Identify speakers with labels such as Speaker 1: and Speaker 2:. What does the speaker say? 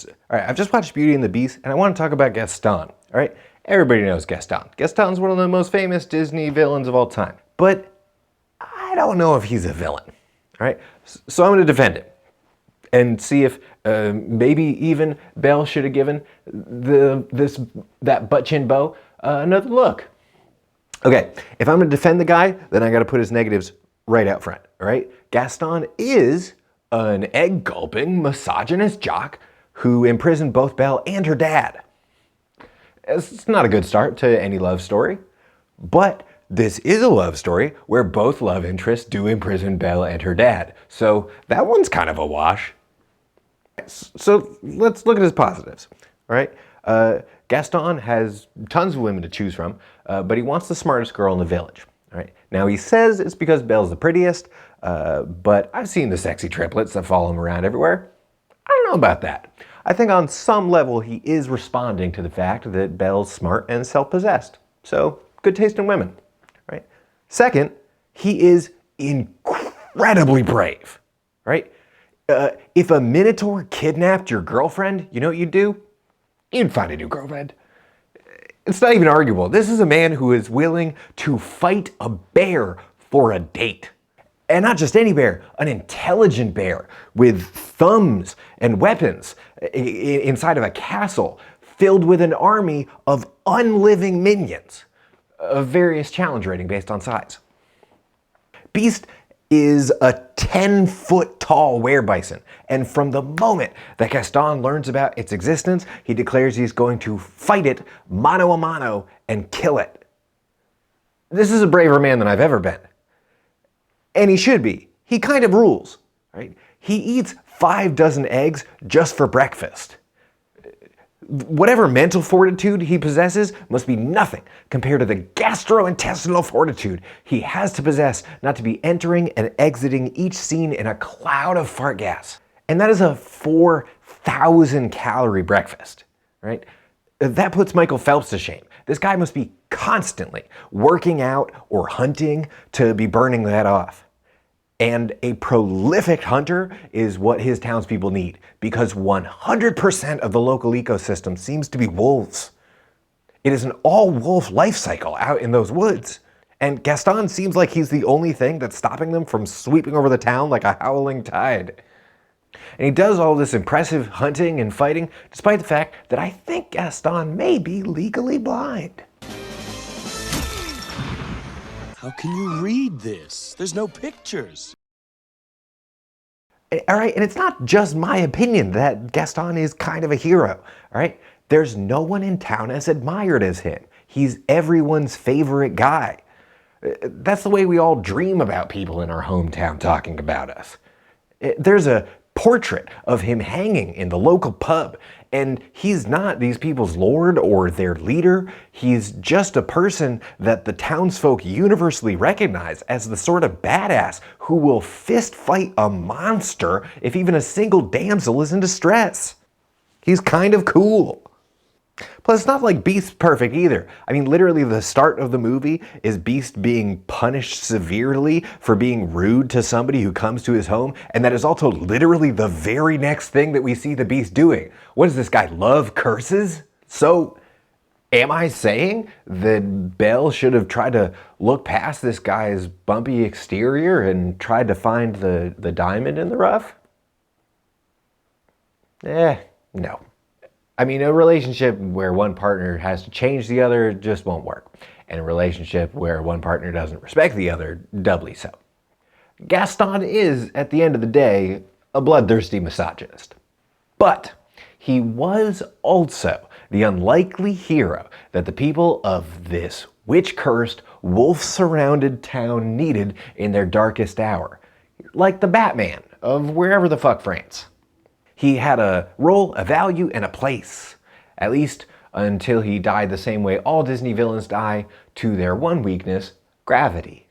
Speaker 1: All right, I've just watched Beauty and the Beast, and I want to talk about Gaston. All right, everybody knows Gaston. Gaston's one of the most famous Disney villains of all time, but I don't know if he's a villain. All right, so I'm going to defend him and see if maybe even Belle should have given that butt chin bow another look. Okay, if I'm going to defend the guy, then I got to put his negatives right out front. All right, Gaston is an egg-gulping, misogynist jock who imprisoned both Belle and her dad. It's not a good start to any love story, but this is a love story where both love interests do imprison Belle and her dad, so that one's kind of a wash. So let's look at his positives, all right? Gaston has tons of women to choose from, but he wants the smartest girl in the village, all right? Now he says it's because Belle's the prettiest, but I've seen the sexy triplets that follow him around everywhere. I don't know about that. I think on some level he is responding to the fact that Belle's smart and self-possessed. So, good taste in women, right? Second, he is incredibly brave, right? If a Minotaur kidnapped your girlfriend, you know what you'd do? You'd find a new girlfriend. It's not even arguable. This is a man who is willing to fight a bear for a date. And not just any bear, an intelligent bear with thumbs and weapons inside of a castle filled with an army of unliving minions of various challenge rating based on size. Beast is a 10-foot tall werebison, and from the moment that Gaston learns about its existence, he declares he's going to fight it mano a mano and kill it. This is a braver man than I've ever been. And he should be. He kind of rules, right? He eats 6 eggs just for breakfast. Whatever mental fortitude he possesses must be nothing compared to the gastrointestinal fortitude he has to possess not to be entering and exiting each scene in a cloud of fart gas. And that is a 4,000 calorie breakfast, right? That puts Michael Phelps to shame. This guy must be constantly working out or hunting to be burning that off. And a prolific hunter is what his townspeople need, because 100% of the local ecosystem seems to be wolves. It is an all-wolf life cycle out in those woods. And Gaston seems like he's the only thing that's stopping them from sweeping over the town like a howling tide. And he does all this impressive hunting and fighting, despite the fact that I think Gaston may be legally blind.
Speaker 2: How can you read this? There's no pictures.
Speaker 1: All right, and it's not just my opinion that Gaston is kind of a hero, all right? There's no one in town as admired as him. He's everyone's favorite guy. That's the way we all dream about people in our hometown talking about us. There's a portrait of him hanging in the local pub, and he's not these people's lord or their leader. He's just a person that the townsfolk universally recognize as the sort of badass who will fist fight a monster if even a single damsel is in distress. He's kind of cool. Plus, it's not like Beast's perfect either. I mean, literally the start of the movie is Beast being punished severely for being rude to somebody who comes to his home, and that is also literally the very next thing that we see the Beast doing. What does this guy love curses? So, am I saying that Belle should have tried to look past this guy's bumpy exterior and tried to find the diamond in the rough? No. I mean, a relationship where one partner has to change the other just won't work. And a relationship where one partner doesn't respect the other, doubly so. Gaston is, at the end of the day, a bloodthirsty misogynist. But he was also the unlikely hero that the people of this witch-cursed, wolf-surrounded town needed in their darkest hour. Like the Batman of wherever the fuck France. He had a role, a value, and a place. At least until he died the same way all Disney villains die, to their one weakness, gravity.